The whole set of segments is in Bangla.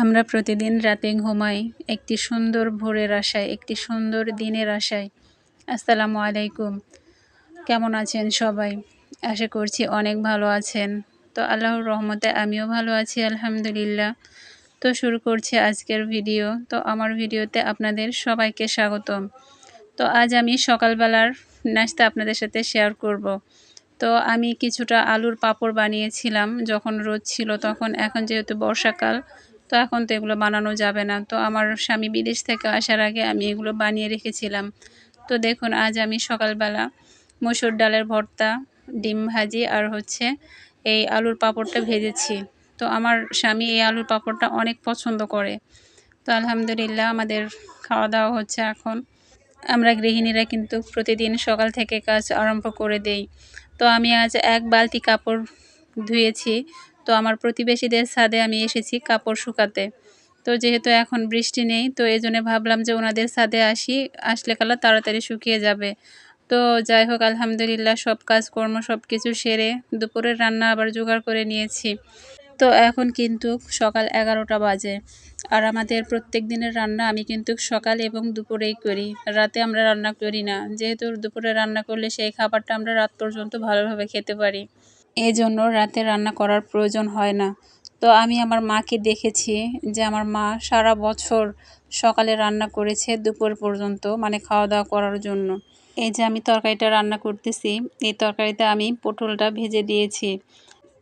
আমরা প্রতিদিন রাতে ঘুমাই একটি সুন্দর ভোরের আশায়, একটি সুন্দর দিনের আশায়। আসসালামু আলাইকুম। কেমন আছেন সবাই? আশা করছি অনেক ভালো আছেন। তো আল্লাহর রহমতে আমিও ভালো আছি আলহামদুলিল্লাহ। তো শুরু করছি আজকের ভিডিও। তো আমার ভিডিওতে আপনাদের সবাইকে স্বাগতম। তো আজ আমি সকালবেলার নাস্তা আপনাদের সাথে শেয়ার করব। তো আমি কিছুটা আলুর পাঁপড় বানিয়েছিলাম যখন রোদ ছিল তখন। এখন যেহেতু বর্ষাকাল, তো এখন তো এগুলো বানানো যাবে না। তো আমার স্বামী বিদেশ থেকে আসার আগে আমি এগুলো বানিয়ে রেখেছিলাম। তো দেখুন আজ আমি সকালবেলা মসুর ডালের ভর্তা, ডিম ভাজি আর এই আলুর পাঁপড়টা ভেজেছি। তো আমার স্বামী এই আলুর পাঁপড়টা অনেক পছন্দ করে। তো আলহামদুলিল্লাহ আমাদের খাওয়া দাওয়া হচ্ছে এখন। আমরা গৃহিণীরা কিন্তু প্রতিদিন সকাল থেকে কাজ আরম্ভ করে দেই। তো আমি আজ এক বালতি কাপড় ধুয়েছি। তো আমার প্রতিবেশীদের ছাদে আমি এসেছি কাপড় শুকাতে। তো যেহেতু এখন বৃষ্টি নেই, তো এই জন্য ভাবলাম যে ওনাদের ছাদে আসলে কালা তাড়াতাড়ি শুকিয়ে যাবে। তো যাই হোক আলহামদুলিল্লাহ সব কাজকর্ম সব কিছু সেরে দুপুরের রান্না আবার জোগাড় করে নিয়েছি। তো এখন কিন্তু সকাল 11টা বাজে। আর আমাদের প্রত্যেক দিনের রান্না আমি কিন্তু সকাল এবং দুপুরেই করি। রাতে আমরা রান্না করি না। যেহেতু দুপুরে রান্না করলে সেই খাবারটা আমরা রাত পর্যন্ত ভালোভাবে খেতে পারি। এজন্য রাতে রান্না করার প্রয়োজন হয় না। তো আমি আমার মাকে দেখেছি যে আমার মা সারা বছর সকালে রান্না করেছে দুপুর পর্যন্ত, মানে খাওয়া দাওয়া করার জন্য। এই যে আমি তরকারিটা রান্না করতেছি, এই তরকারিতে আমি পটলটা ভেজে দিয়েছি।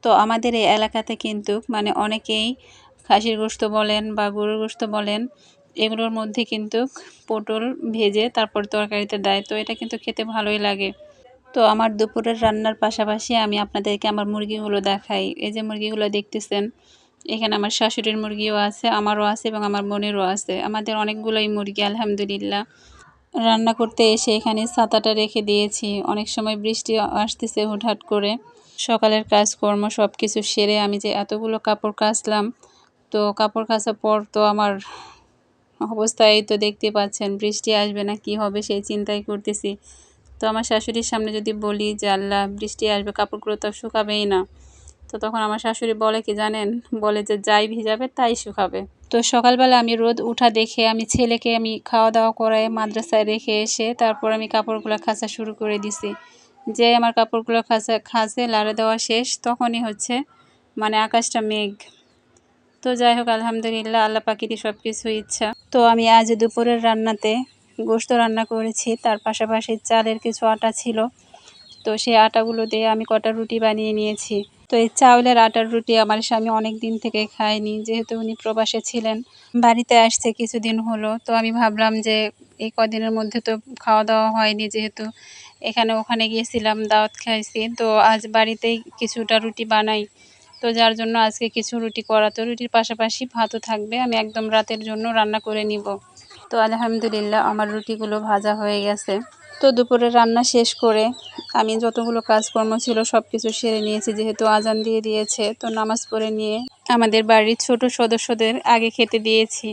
তো আমাদের এই এলাকাতে কিন্তু মানে অনেকেই খাসির গোশত বলেন বা গরুর গোশত বলেন, এগুলোর মধ্যে কিন্তু পটল ভেজে তারপর তরকারিতে দেয়। তো এটা কিন্তু খেতে ভালোই লাগে। তো আমার দুপুরের রান্নার পাশাপাশি আমি আপনাদেরকে আমার মুরগিগুলো দেখাই। এই যে মুরগিগুলো দেখতেছেন, এখানে আমার শাশুড়ির মুরগিও আছে, আমারও আছে এবং আমার বোনেরও আছে। আমাদের অনেকগুলোই মুরগি আলহামদুলিল্লাহ। রান্না করতে এসে এখানে ছাতাটা রেখে দিয়েছি। অনেক সময় বৃষ্টি আসতেছে হুটহাট করে। সকালের কাজকর্ম সব কিছু সেরে আমি যে এতগুলো কাপড় কাচলাম, তো কাপড় কাচার পর তো আমার অবস্থা এই তো দেখতে পাচ্ছেন, বৃষ্টি আসবে না কি হবে সেই চিন্তাই করতেছি। তো আমার শাশুড়ির সামনে যদি বলি যে আল্লাহ বৃষ্টি আসবে, কাপড়গুলো তো শুকাবেই না, তো তখন আমার শাশুড়ি বলে কি জানেন, বলে যে যাই ভিজাবে তাই শুকাবে। তো সকালবেলা আমি রোদ উঠা দেখে আমি ছেলেকে খাওয়া দাওয়া করায় মাদ্রাসায় রেখে এসে তারপর আমি কাপড়গুলো কাচা শুরু করে দিছি। যে আমার কাপড়গুলো খাঁচে লাড়ে দেওয়া শেষ তখনই মানে আকাশটা মেঘ। তো যাই হোক আলহামদুলিল্লাহ আল্লাহ পাকেরই সব কিছু ইচ্ছা। তো আমি আজ দুপুরের রান্নাতে গোশত রান্না করেছি, তার পাশাপাশি চালের কিছু আটা ছিল। তো সেই আটাগুলো দিয়ে আমি কটা রুটি বানিয়ে নিয়েছি। তো এই চাউলের আটার রুটি আমার স্বামী অনেক দিন থেকে খায়নি, যেহেতু উনি প্রবাসে ছিলেন। বাড়িতে আসছে কিছুদিন হলো, তো আমি ভাবলাম যে এই কদিনের মধ্যে তো খাওয়া দাওয়া হয়নি, যেহেতু এখানে ওখানে গিয়েছিলাম দাওয়াত খাইছি, তো আজ বাড়িতেই কিছুটা রুটি বানাই। তো যার জন্য আজকে কিছু রুটি করা, তো রুটির পাশাপাশি ভাতও থাকবে, আমি একদম রাতের জন্য রান্না করে নিব। তো আলহামদুলিল্লাহ আমার রুটিগুলো ভাজা হয়ে গেছে। তো দুপুরে রান্না শেষ করে আমি যতগুলো কাজকর্ম ছিল সব কিছু সেরে নিয়েছি, যেহেতু আজান দিয়ে দিয়েছে। তো নামাজ পড়ে নিয়ে আমাদের বাড়ির ছোট সদস্যদের আগে খেতে দিয়েছি।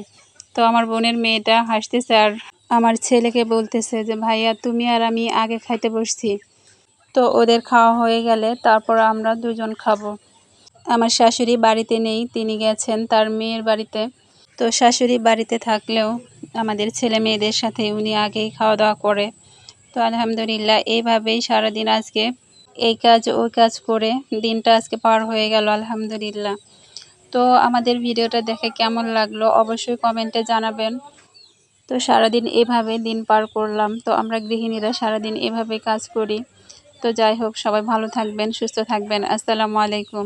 তো আমার বোনের মেয়েটা হাসতেছে আর আমার ছেলেকে বলতেছে যে ভাইয়া তুমি আর আমি আগে খাইতে বসছি, তো ওদের খাওয়া হয়ে গেলে তারপর আমরা দুজন খাবো। আমার শাশুড়ি বাড়িতে নেই, তিনি গেছেন তার মেয়ের বাড়িতে। তো শাশুড়ি বাড়িতে থাকলেও আমাদের ছেলে মেয়েদের সাথে উনি আগেই খাওয়া দাওয়া করে। তো আলহামদুলিল্লাহ এইভাবেই সারাদিন আজকে এই কাজ ওই কাজ করে দিনটা আজকে পার হয়ে গেল আলহামদুলিল্লাহ। তো আমাদের ভিডিওটা দেখে কেমন লাগলো অবশ্যই কমেন্টে জানাবেন। তো সারাদিন এভাবে দিন পার করলাম। তো আমরা গৃহিণীরা সারাদিন এভাবে কাজ করি। তো যাই হোক সবাই ভালো থাকবেন, সুস্থ থাকবেন। আসসালামু আলাইকুম।